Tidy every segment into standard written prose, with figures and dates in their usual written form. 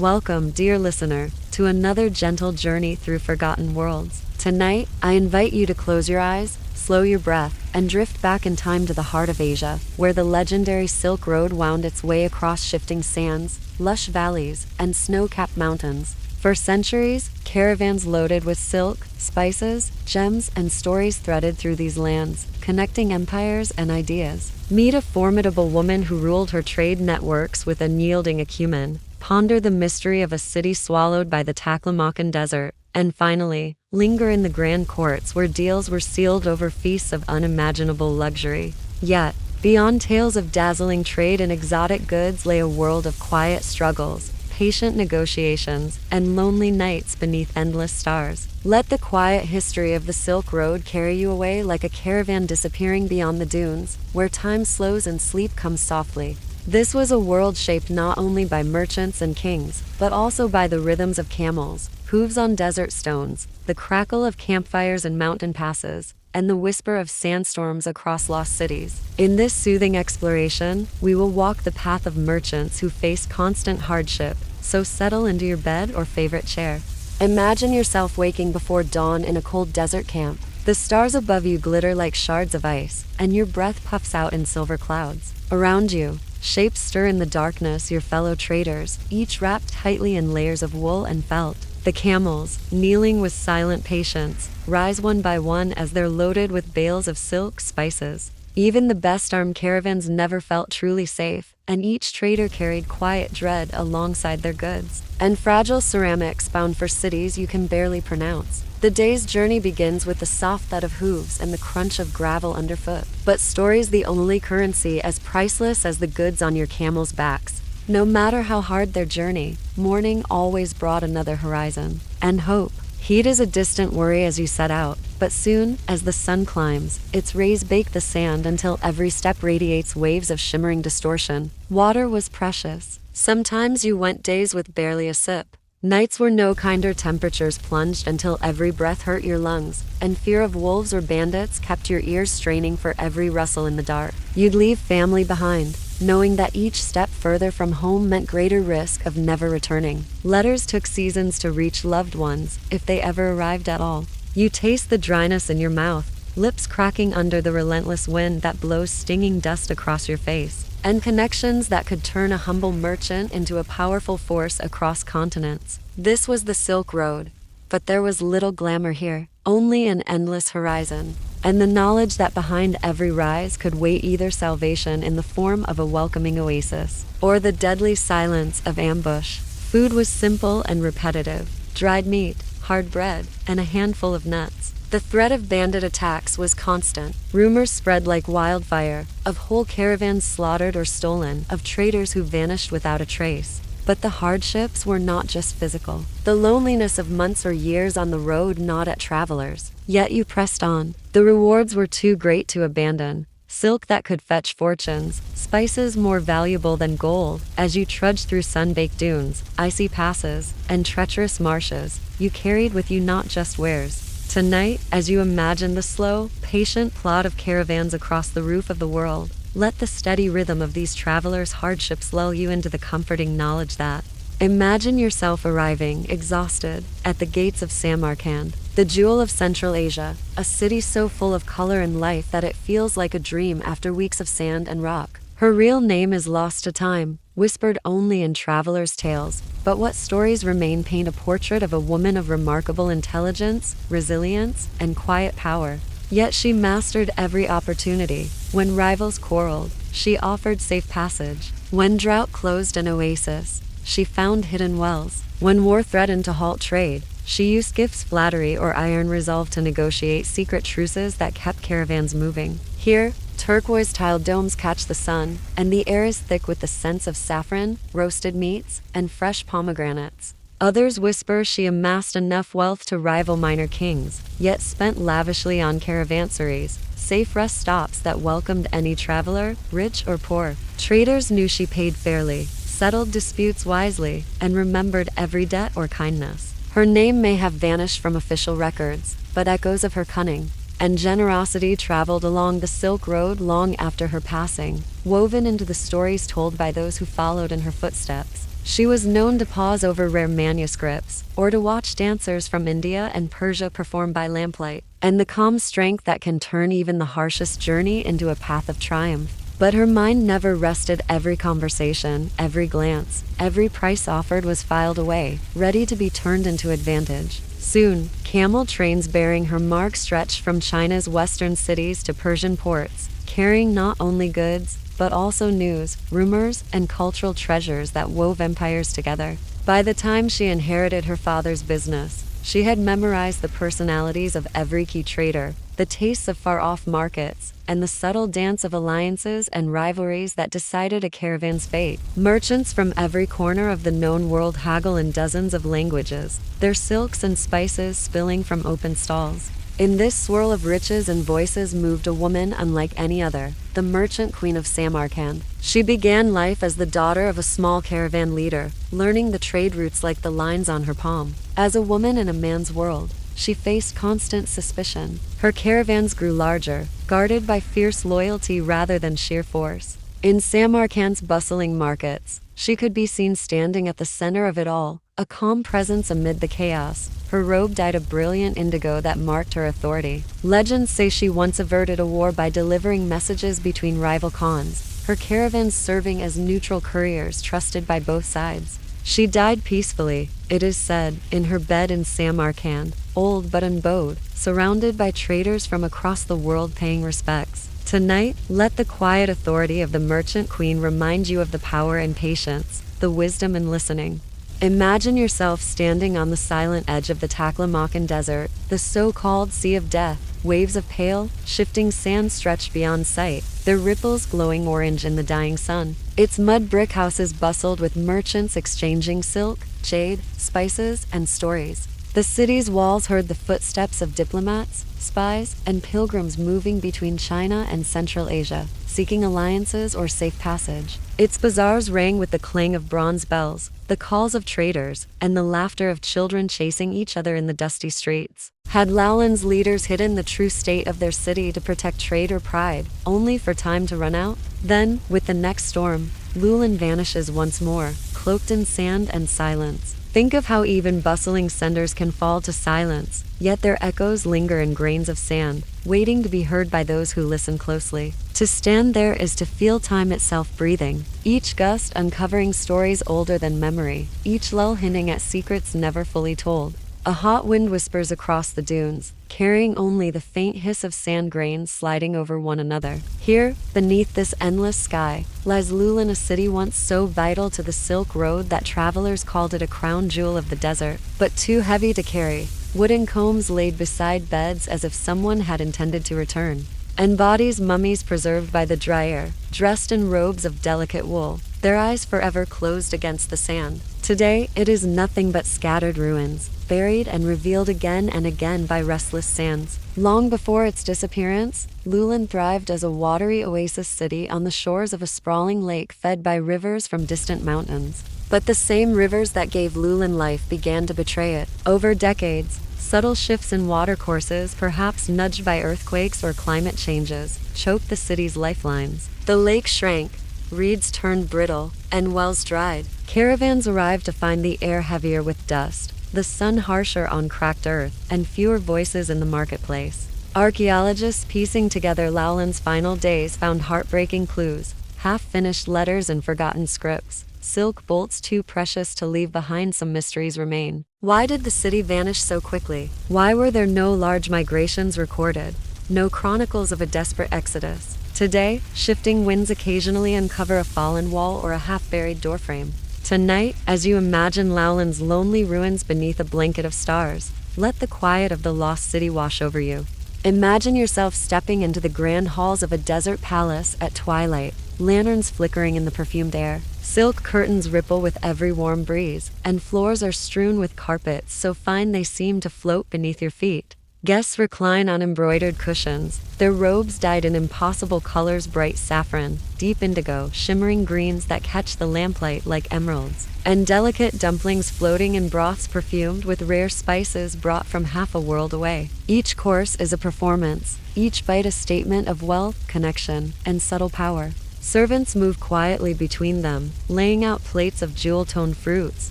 Welcome, dear listener, to another gentle journey through forgotten worlds. Tonight, I invite you to close your eyes, slow your breath, and drift back in time to the heart of Asia, where the legendary Silk Road wound its way across shifting sands, lush valleys, and snow-capped mountains. For centuries, caravans loaded with silk, spices, gems, and stories threaded through these lands, connecting empires and ideas. Meet a formidable woman who ruled her trade networks with unyielding acumen. Ponder the mystery of a city swallowed by the Taklamakan Desert. And finally, linger in the grand courts where deals were sealed over feasts of unimaginable luxury. Yet, beyond tales of dazzling trade and exotic goods lay a world of quiet struggles, patient negotiations, and lonely nights beneath endless stars. Let the quiet history of the Silk Road carry you away like a caravan disappearing beyond the dunes, where time slows and sleep comes softly. This was a world shaped not only by merchants and kings, but also by the rhythms of camels, hooves on desert stones, the crackle of campfires in mountain passes, and the whisper of sandstorms across lost cities. In this soothing exploration, we will walk the path of merchants who face constant hardship, so settle into your bed or favorite chair. Imagine yourself waking before dawn in a cold desert camp. The stars above you glitter like shards of ice, and your breath puffs out in silver clouds. Around you, shapes stir in the darkness, your fellow traders, each wrapped tightly in layers of wool and felt. The camels, kneeling with silent patience, rise one by one as they're loaded with bales of silk spices. Even the best armed caravans never felt truly safe, and each trader carried quiet dread alongside their goods. And fragile ceramics bound for cities you can barely pronounce. The day's journey begins with the soft thud of hooves and the crunch of gravel underfoot. But story's the only currency as priceless as the goods on your camels' backs. No matter how hard their journey, morning always brought another horizon. And hope. Heat is a distant worry as you set out, but soon, as the sun climbs, its rays bake the sand until every step radiates waves of shimmering distortion. Water was precious. Sometimes you went days with barely a sip. Nights where no kinder temperatures plunged until every breath hurt your lungs, and fear of wolves or bandits kept your ears straining for every rustle in the dark. You'd leave family behind, knowing that each step further from home meant greater risk of never returning. Letters took seasons to reach loved ones, if they ever arrived at all. You taste the dryness in your mouth, lips cracking under the relentless wind that blows stinging dust across your face. And connections that could turn a humble merchant into a powerful force across continents. This was the Silk Road, but there was little glamour here, only an endless horizon, and the knowledge that behind every rise could wait either salvation in the form of a welcoming oasis, or the deadly silence of ambush. Food was simple and repetitive: dried meat, hard bread, and a handful of nuts. The threat of bandit attacks was constant. Rumors spread like wildfire, of whole caravans slaughtered or stolen, of traders who vanished without a trace. But the hardships were not just physical. The loneliness of months or years on the road gnawed at travelers. Yet you pressed on. The rewards were too great to abandon. Silk that could fetch fortunes, spices more valuable than gold. As you trudged through sun-baked dunes, icy passes, and treacherous marshes, you carried with you not just wares. Tonight, as you imagine the slow, patient plod of caravans across the roof of the world, let the steady rhythm of these travelers' hardships lull you into the comforting knowledge that. Imagine yourself arriving, exhausted, at the gates of Samarkand, the jewel of Central Asia, a city so full of color and life that it feels like a dream after weeks of sand and rock. Her real name is lost to time, whispered only in travelers' tales, but what stories remain paint a portrait of a woman of remarkable intelligence, resilience, and quiet power. Yet she mastered every opportunity. When rivals quarreled, she offered safe passage. When drought closed an oasis, she found hidden wells. When war threatened to halt trade, she used gifts, flattery, or iron resolve to negotiate secret truces that kept caravans moving. Here, turquoise-tiled domes catch the sun, and the air is thick with the scents of saffron, roasted meats, and fresh pomegranates. Others whisper she amassed enough wealth to rival minor kings, yet spent lavishly on caravansaries, safe rest stops that welcomed any traveler, rich or poor. Traders knew she paid fairly, settled disputes wisely, and remembered every debt or kindness. Her name may have vanished from official records, but echoes of her cunning and generosity traveled along the Silk Road long after her passing, woven into the stories told by those who followed in her footsteps. She was known to pause over rare manuscripts, or to watch dancers from India and Persia perform by lamplight, and the calm strength that can turn even the harshest journey into a path of triumph. But her mind never rested. Every conversation, every glance, every price offered was filed away, ready to be turned into advantage. Soon, camel trains bearing her mark stretched from China's western cities to Persian ports, carrying not only goods, but also news, rumors, and cultural treasures that wove empires together. By the time she inherited her father's business, she had memorized the personalities of every key trader, the tastes of far-off markets, and the subtle dance of alliances and rivalries that decided a caravan's fate. Merchants from every corner of the known world haggle in dozens of languages, their silks and spices spilling from open stalls. In this swirl of riches and voices moved a woman unlike any other, the merchant queen of Samarkand. She began life as the daughter of a small caravan leader, learning the trade routes like the lines on her palm. As a woman in a man's world, she faced constant suspicion. Her caravans grew larger, guarded by fierce loyalty rather than sheer force. In Samarkand's bustling markets, she could be seen standing at the center of it all, a calm presence amid the chaos. Her robe dyed a brilliant indigo that marked her authority. Legends say she once averted a war by delivering messages between rival khans, her caravans serving as neutral couriers trusted by both sides. She died peacefully, it is said, in her bed in Samarkand, old but unbowed, surrounded by traders from across the world paying respects. Tonight, let the quiet authority of the merchant queen remind you of the power and patience, the wisdom in listening. Imagine yourself standing on the silent edge of the Taklamakan Desert, the so-called Sea of Death. Waves of pale, shifting sand stretched beyond sight, their ripples glowing orange in the dying sun. Its mud brick houses bustled with merchants exchanging silk, jade, spices, and stories. The city's walls heard the footsteps of diplomats, spies, and pilgrims moving between China and Central Asia, seeking alliances or safe passage. Its bazaars rang with the clang of bronze bells, the calls of traders, and the laughter of children chasing each other in the dusty streets. Had Loulan's leaders hidden the true state of their city to protect trade or pride, only for time to run out? Then, with the next storm, Loulan vanishes once more, cloaked in sand and silence. Think of how even bustling centers can fall to silence, yet their echoes linger in grains of sand, waiting to be heard by those who listen closely. To stand there is to feel time itself breathing, each gust uncovering stories older than memory, each lull hinting at secrets never fully told. A hot wind whispers across the dunes, carrying only the faint hiss of sand grains sliding over one another. Here, beneath this endless sky, lies Loulan, a city once so vital to the Silk Road that travelers called it a crown jewel of the desert, but too heavy to carry. Wooden combs laid beside beds as if someone had intended to return, and mummies preserved by the dry air, dressed in robes of delicate wool, their eyes forever closed against the sand. Today, it is nothing but scattered ruins, buried and revealed again and again by restless sands. Long before its disappearance, Loulan thrived as a watery oasis city on the shores of a sprawling lake fed by rivers from distant mountains. But the same rivers that gave Loulan life began to betray it. Over decades, subtle shifts in watercourses, perhaps nudged by earthquakes or climate changes, choked the city's lifelines. The lake shrank, reeds turned brittle, and wells dried. Caravans arrived to find the air heavier with dust, the sun harsher on cracked earth, and fewer voices in the marketplace. Archaeologists piecing together Loulan's final days found heartbreaking clues, half-finished letters and forgotten scripts. Silk bolts too precious to leave behind, some mysteries remain. Why did the city vanish so quickly? Why were there no large migrations recorded? No chronicles of a desperate exodus? Today, shifting winds occasionally uncover a fallen wall or a half-buried doorframe. Tonight, as you imagine Loulan's lonely ruins beneath a blanket of stars, let the quiet of the lost city wash over you. Imagine yourself stepping into the grand halls of a desert palace at twilight, lanterns flickering in the perfumed air. Silk curtains ripple with every warm breeze, and floors are strewn with carpets so fine they seem to float beneath your feet. Guests recline on embroidered cushions, their robes dyed in impossible colors: bright saffron, deep indigo, shimmering greens that catch the lamplight like emeralds, and delicate dumplings floating in broths perfumed with rare spices brought from half a world away. Each course is a performance, each bite a statement of wealth, connection, and subtle power. Servants move quietly between them, laying out plates of jewel-toned fruits,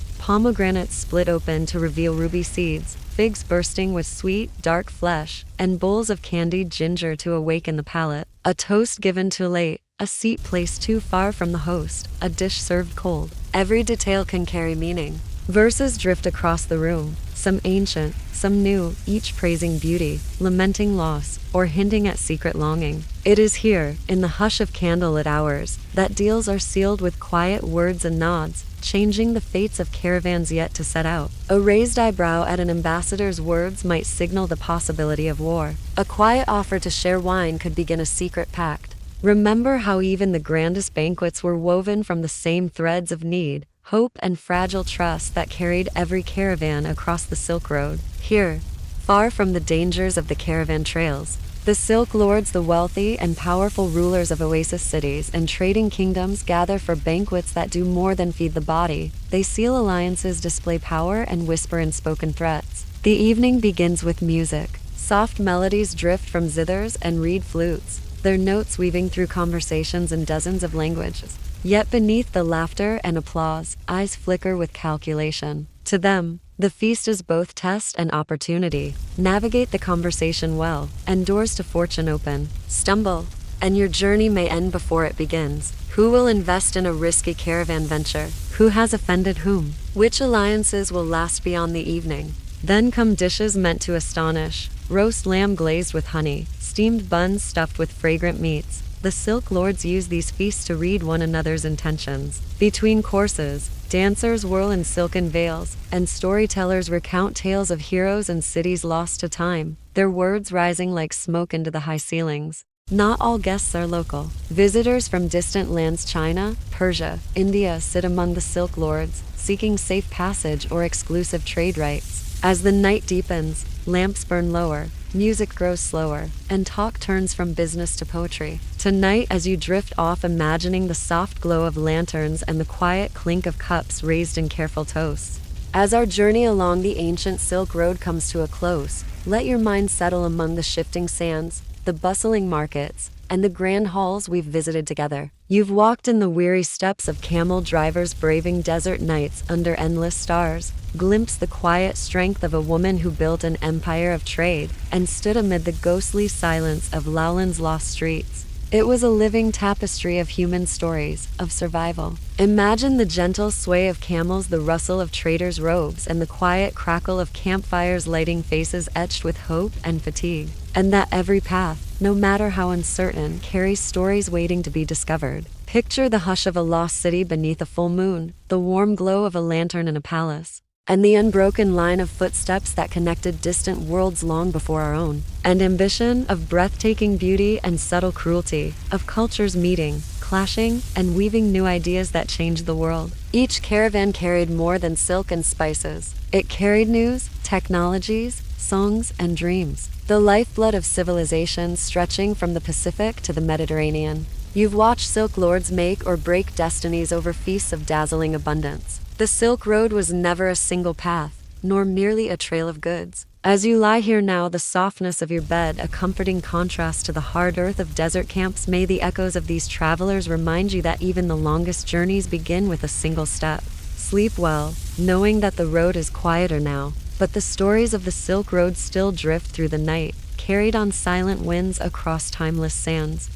pomegranates split open to reveal ruby seeds, figs bursting with sweet, dark flesh, and bowls of candied ginger to awaken the palate. A toast given too late, a seat placed too far from the host, a dish served cold. Every detail can carry meaning. Verses drift across the room, some ancient, some new, each praising beauty, lamenting loss, or hinting at secret longing. It is here, in the hush of candlelit hours, that deals are sealed with quiet words and nods, changing the fates of caravans yet to set out. A raised eyebrow at an ambassador's words might signal the possibility of war. A quiet offer to share wine could begin a secret pact. Remember how even the grandest banquets were woven from the same threads of need, hope, and fragile trust that carried every caravan across the Silk Road. Here, far from the dangers of the caravan trails, the Silk Lords, the wealthy and powerful rulers of oasis cities and trading kingdoms, gather for banquets that do more than feed the body. They seal alliances, display power, and whisper unspoken threats. The evening begins with music. Soft melodies drift from zithers and reed flutes, their notes weaving through conversations in dozens of languages. Yet beneath the laughter and applause, eyes flicker with calculation. To them, the feast is both test and opportunity. Navigate the conversation well, and doors to fortune open. Stumble, and your journey may end before it begins. Who will invest in a risky caravan venture? Who has offended whom? Which alliances will last beyond the evening? Then come dishes meant to astonish. Roast lamb glazed with honey, steamed buns stuffed with fragrant meats. The Silk Lords use these feasts to read one another's intentions. Between courses, dancers whirl in silken veils, and storytellers recount tales of heroes and cities lost to time, their words rising like smoke into the high ceilings. Not all guests are local. Visitors from distant lands, China, Persia, India, sit among the Silk Lords, seeking safe passage or exclusive trade rights. As the night deepens, lamps burn lower, music grows slower, and talk turns from business to poetry. Tonight, as you drift off imagining the soft glow of lanterns and the quiet clink of cups raised in careful toasts. As our journey along the ancient Silk Road comes to a close, let your mind settle among the shifting sands, the bustling markets, and the grand halls we've visited together. You've walked in the weary steps of camel drivers braving desert nights under endless stars, glimpsed the quiet strength of a woman who built an empire of trade, and stood amid the ghostly silence of Loulan's lost streets. It was a living tapestry of human stories, of survival. Imagine the gentle sway of camels, the rustle of traders' robes, and the quiet crackle of campfires lighting faces etched with hope and fatigue. And that every path, no matter how uncertain, carries stories waiting to be discovered. Picture the hush of a lost city beneath a full moon, the warm glow of a lantern in a palace, and the unbroken line of footsteps that connected distant worlds long before our own. And ambition, of breathtaking beauty and subtle cruelty, of cultures meeting, clashing, and weaving new ideas that changed the world. Each caravan carried more than silk and spices. It carried news, technologies, songs, and dreams. The lifeblood of civilization stretching from the Pacific to the Mediterranean. You've watched Silk Lords make or break destinies over feasts of dazzling abundance. The Silk Road was never a single path, nor merely a trail of goods. As you lie here now, the softness of your bed a comforting contrast to the hard earth of desert camps. May the echoes of these travelers remind you that even the longest journeys begin with a single step. Sleep well, knowing that the road is quieter now, but the stories of the Silk Road still drift through the night, carried on silent winds across timeless sands.